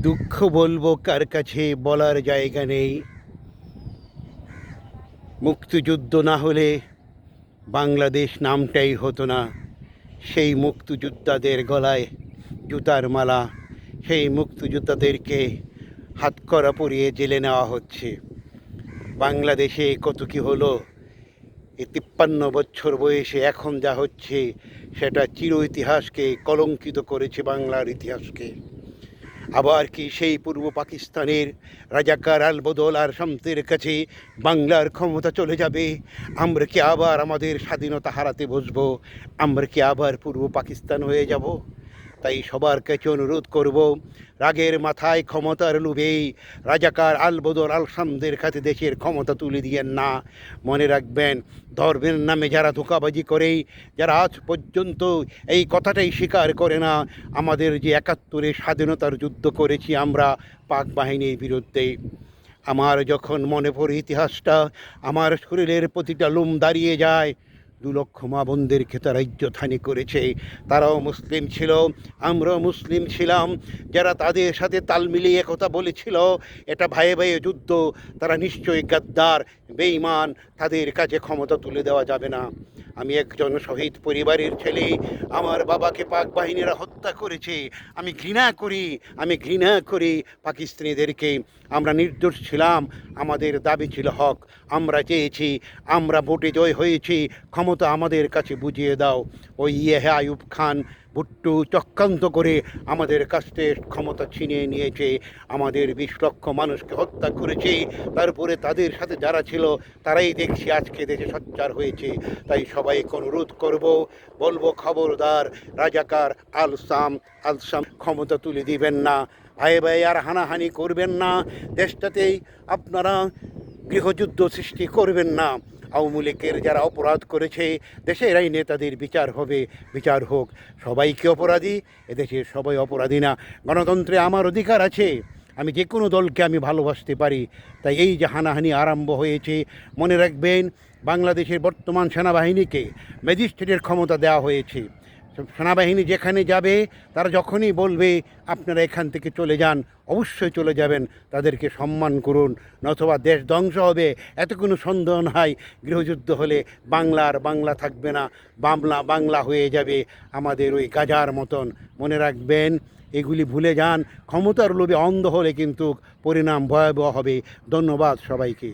দুঃখ বলবো কার কাছে বলার জায়গা নেই। মুক্তিযুদ্ধ না হলে বাংলাদেশ নামটাই হতো না। সেই মুক্তিযোদ্ধাদের গলায় জুতার মালা, সেই মুক্তিযোদ্ধাদেরকে হাতকড়া পরিয়ে জেলে নেওয়া হচ্ছে। বাংলাদেশে কত কি হলো, এই 53 বছর বয়সে এখন যা হচ্ছে সেটা চির ইতিহাসকে কলঙ্কিত করেছে, বাংলার ইতিহাসকে। আবার কি সেই পূর্ব পাকিস্তানের রাজাকার আলবদল আর শামসের কাছে বাংলার ক্ষমতা চলে যাবে? আমরা কি আবার আমাদের স্বাধীনতা হারাতে বসবো? আমরা কি আবার পূর্ব পাকিস্তান হয়ে যাব? তাই সবার কাছে অনুরোধ করব, রাগের মাথায় ক্ষমতার লোভেই রাজাকার আলবদর আল শামদের কাছে দেশের ক্ষমতা তুলে দিয়েন না। মনে রাখবেন, ধর্মের নামে যারা ধোঁকাবাজি করে, যারা আজ পর্যন্ত এই কথাটাই স্বীকার করে না আমাদের যে 71-এ স্বাধীনতার যুদ্ধ করেছি আমরা পাক বাহিনীর বিরুদ্ধে, আমার যখন মনে পড়ে ইতিহাসটা, আমার শরীরের প্রতিটা লোম দাঁড়িয়ে যায়। 2 লক্ষ মা বোনদেরকে তারা ইজ্জতহানি করেছে। তারাও মুসলিম ছিল, আমরাও মুসলিম ছিলাম। যারা তাদের সাথে তাল মিলিয়ে কথা বলেছিল এটা ভাইয়ে ভাইয়ে যুদ্ধ, তারা নিশ্চয়ই গাদ্দার, বেঈমান। তাদের কাছে ক্ষমতা তুলে দেওয়া যাবে না। আমি একজন শহীদ পরিবারের ছেলে, আমার বাবাকে পাক বাহিনীরা হত্যা করেছে। আমি ঘৃণা করি পাকিস্তানিদেরকে। আমরা নির্দোষ ছিলাম, আমাদের দাবি ছিল হক, আমরা চেয়েছি, আমরা ভোটে জয় হয়েছি, ক্ষমতা আমাদের কাছে বুঝিয়ে দাও। ওই ইয়ে আইয়ুব খান ভুট্টো চক্রান্ত করে আমাদের কাছ থেকে ক্ষমতা ছিনিয়ে নিয়েছে, আমাদের 20 লক্ষ মানুষকে হত্যা করেছে। তারপরে তাদের সাথে যারা ছিল তারাই দেখছি আজকে দেশে সোচ্চার হয়েছে। তাই সবাইকে অনুরোধ করব, বলবো খবরদার, রাজাকার আলসাম ক্ষমতা তুলে দিবেন না। ভাই ভাই আর হানাহানি করবেন না, দেশটাতেই আপনারা গৃহযুদ্ধ সৃষ্টি করবেন না। আওয়ামী লীগের যারা অপরাধ করেছে দেশের আইনে তাদের বিচার হবে, বিচার হোক। সবাইকে অপরাধী, এদেশের সবাই অপরাধী না। গণতন্ত্রে আমার অধিকার আছে, আমি যে কোনো দলকে আমি ভালোবাসতে পারি। তাই এই যে হানাহানি আরম্ভ হয়েছে, মনে রাখবেন, বাংলাদেশের বর্তমান সেনাবাহিনীকে ম্যাজিস্ট্রেটের ক্ষমতা দেওয়া হয়েছে। সেনাবাহিনী যেখানে যাবে, তারা যখনই বলবে আপনারা এখান থেকে চলে যান, অবশ্যই চলে যাবেন। তাদেরকে সম্মান করুন, নতুবা দেশ ধ্বংস হবে, এত কোনো সন্দেহ নাই। গৃহযুদ্ধ হলে বাংলা থাকবে না, বাংলা হয়ে যাবে আমাদের ওই গাজার মতন। মনে রাখবেন, এগুলি ভুলে যান। ক্ষমতার লোভে অন্ধ হলে কিন্তু পরিণাম ভয়াবহ হবে। ধন্যবাদ সবাইকে।